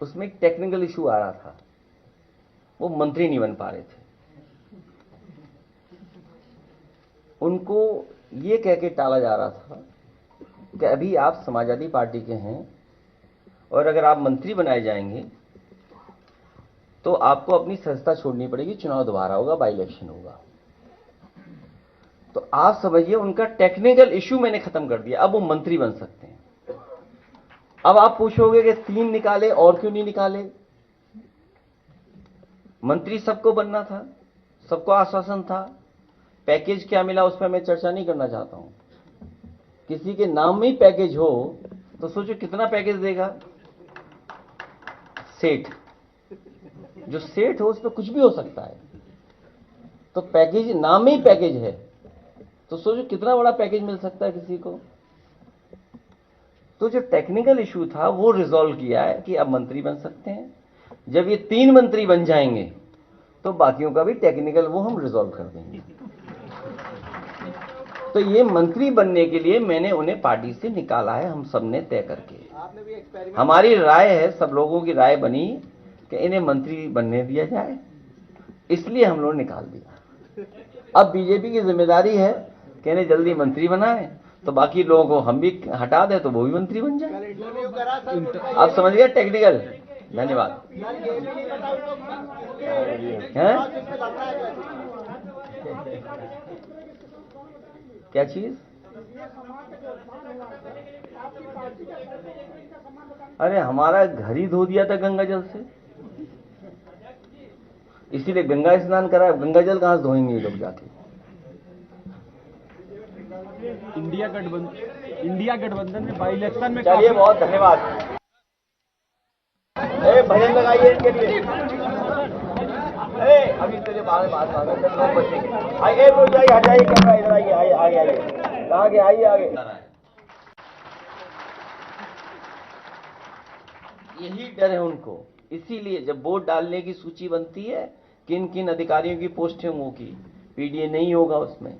उसमें एक technical issue आ रहा था, वो मंत्री नहीं बन पा रहे थे। उनको ये कह के टाला जा रहा था कि अभी आप समाजवादी पार्टी के हैं और अगर आप मंत्री बनाए जाएंगे तो आपको अपनी सदस्यता छोड़नी पड़ेगी, चुनाव दोबारा होगा, बाई इलेक्शन होगा। तो आप समझिए उनका टेक्निकल इशू मैंने खत्म कर दिया, अब वो मंत्री बन सकते हैं। अब आप पूछोगे कि 3 निकाले और क्यों नहीं निकाले? मंत्री सबको बनना था, सबको आश्वासन था, पैकेज क्या मिला उस पर मैं चर्चा नहीं करना चाहता हूं। किसी के नाम में ही पैकेज हो तो सोचो कितना पैकेज देगा। सेठ, जो सेठ हो उस पर कुछ भी हो सकता है, तो पैकेज नाम में ही पैकेज है तो सोचो कितना बड़ा पैकेज मिल सकता है किसी को। तो जो टेक्निकल इशू था वो रिजॉल्व किया है कि अब मंत्री बन सकते हैं। जब ये 3 मंत्री बन जाएंगे तो बाकियों का भी टेक्निकल वो हम रिजॉल्व कर देंगे। तो ये मंत्री बनने के लिए मैंने उन्हें पार्टी से निकाला है, हम सबने तय करके। हमारी राय है, सब लोगों की राय बनी कि इन्हें मंत्री बनने दिया जाए, इसलिए हम लोग निकाल दिया। अब बीजेपी की जिम्मेदारी है कि इन्हें जल्दी मंत्री बनाए तो बाकी लोगों को हम भी हटा दें तो वो भी मंत्री बन जाए। आप समझ गए टेक्निकल। धन्यवाद। क्या चीज? अरे हमारा घर ही धो दिया था गंगा जल से, इसीलिए गंगा स्नान करा। गंगा जल कहां से धोएंगे ये लोग जाके? इंडिया गठबंधन में बाई इलेक्शन में। चलिए बहुत धन्यवाद। भजन लगाइए इनके लिए। अभी तेरे बारे बात बचेंगे। आइए बोल जाइए, हटाइए कैमरा, इधर आइए, आइए आगे आइए, आगे आइए आगे। यही डर है उनको, इसीलिए जब वोट डालने की सूची बनती है किन किन अधिकारियों की पोस्टिंग होगी, पीडीए नहीं होगा उसमें।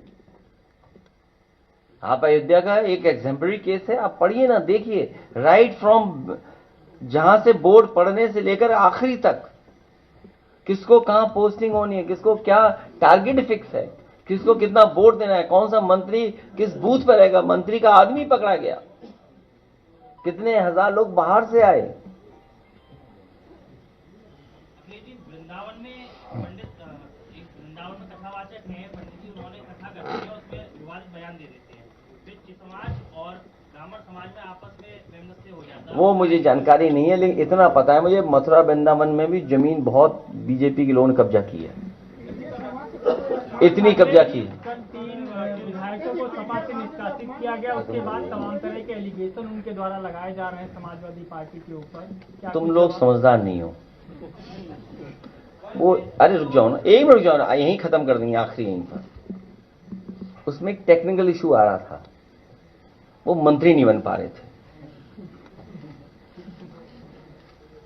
आप अयोध्या का एक एग्जाम्पलरी केस है, आप पढ़िए ना, देखिए। राइट फ्रॉम जहां से बोर्ड पढ़ने से लेकर आखिरी तक किसको कहां पोस्टिंग होनी है, किसको क्या टारगेट फिक्स है, किसको कितना वोट देना है, कौन सा मंत्री किस बूथ पर रहेगा। मंत्री का आदमी पकड़ा गया, कितने हजार लोग बाहर से आए। वृंदावन में कथावाचक हैं पंडित जी, उन्होंने कथा करते हैं, उसमें विवादित बयान दे देते हैं, फिर समाज और ब्राह्मण समाज में आपस में वैमनस्य हो जाता है। वो मुझे जानकारी नहीं है, लेकिन इतना पता है मुझे मथुरा वृंदावन में भी जमीन बहुत बीजेपी के लोगों ने कब्जा की है, इतनी कब्जा की है। कल 3 विधायकों को सपा से निष्कासित किया गया, उसके बाद तमाम तरह के एलिगेशन उनके द्वारा लगाए जा रहे हैं समाजवादी पार्टी के ऊपर। तुम लोग समझदार नहीं हो। वो अरे रुक जाओ ना, 1 मिनट रुक जाओ ना, यहीं खत्म कर देंगे आखिरी यहीं पर। उसमें एक टेक्निकल इशू आ रहा था, वो मंत्री नहीं बन पा रहे थे।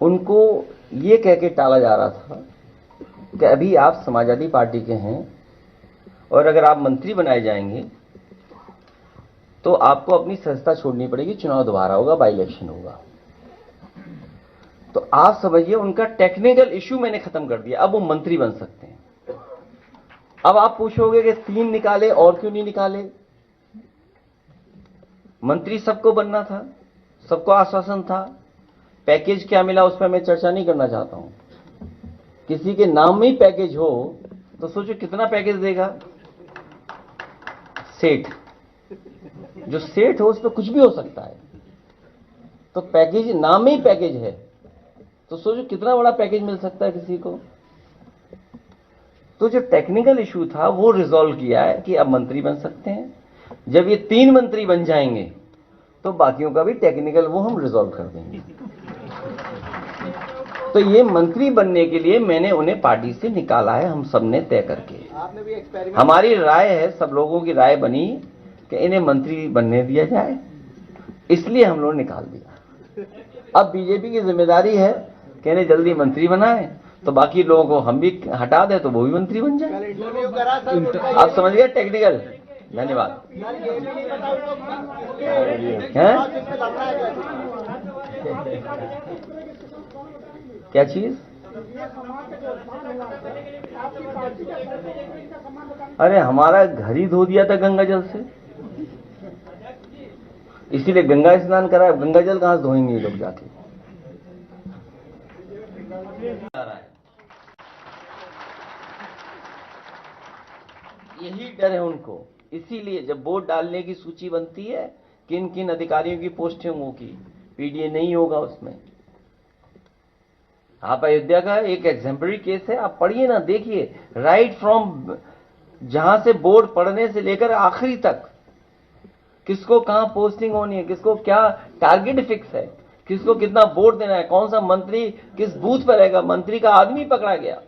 उनको ये कह के टाला जा रहा था कि अभी आप समाजवादी पार्टी के हैं और अगर आप मंत्री बनाए जाएंगे तो आपको अपनी सदस्यता छोड़नी पड़ेगी, चुनाव दोबारा होगा, बाई इलेक्शन होगा। तो आप समझिए उनका टेक्निकल इशू मैंने खत्म कर दिया, अब वो मंत्री बन सकते हैं। अब आप पूछोगे कि 3 निकाले और क्यों नहीं निकाले? मंत्री सबको बनना था, सबको आश्वासन था, पैकेज क्या मिला उस पर मैं चर्चा नहीं करना चाहता हूं। किसी के नाम में ही पैकेज हो तो सोचो कितना पैकेज देगा। सेठ, जो सेठ हो उस पर कुछ भी हो सकता है, तो पैकेज नाम में ही पैकेज है तो सोचो कितना बड़ा पैकेज मिल सकता है किसी को। तो जो टेक्निकल इशू था वो रिजॉल्व किया है कि अब मंत्री बन सकते हैं। जब ये 3 मंत्री बन जाएंगे तो बाकियों का भी टेक्निकल वो हम रिजॉल्व कर देंगे। तो ये मंत्री बनने के लिए मैंने उन्हें पार्टी से निकाला है, हम सबने तय करके। हमारी राय है, सब लोगों की राय बनी कि इन्हें मंत्री बनने दिया जाए, इसलिए हम लोग निकाल दिया। अब बीजेपी की जिम्मेदारी है कि इन्हें जल्दी मंत्री बनाए तो बाकी लोगों को हम भी हटा दें तो वो भी मंत्री बन जाए। आप समझ गए टेक्निकल। धन्यवाद। हैं? क्या चीज? अरे हमारा घर ही धो दिया था गंगा जल से, इसीलिए गंगा स्नान करा। गंगा जल कहां से धोएंगे ये लोग जाके? यही डर है उनको। इसीलिए जब वोट डालने की सूची बनती है किन किन अधिकारियों की पोस्टिंग होगी, पीडीए नहीं होगा उसमें। आप अयोध्या का एक एग्जाम्पलरी केस है, आप पढ़िए ना, देखिए। राइट फ्रॉम जहां से बोर्ड पढ़ने से लेकर आखिरी तक किसको कहां पोस्टिंग होनी है, किसको क्या टारगेट फिक्स है, किसको कितना वोट देना है, कौन सा मंत्री किस बूथ पर रहेगा। मंत्री का आदमी पकड़ा गया,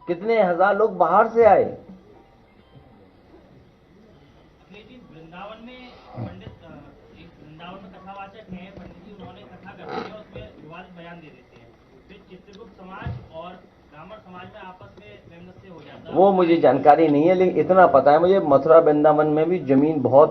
कितने हजार लोग बाहर से आए। अखिलेश जी, वृंदावन में कथावाचक हैं पंडित जी, उन्होंने कथा करती है, उसमें विवादित बयान दे देते हैं, फिर चित्रगुप्त समाज और ब्राह्मण समाज में आपस में वैमनस्य हो जाता है। वो मुझे जानकारी नहीं है, लेकिन इतना पता है मुझे, मथुरा वृंदावन में भी जमीन बहुत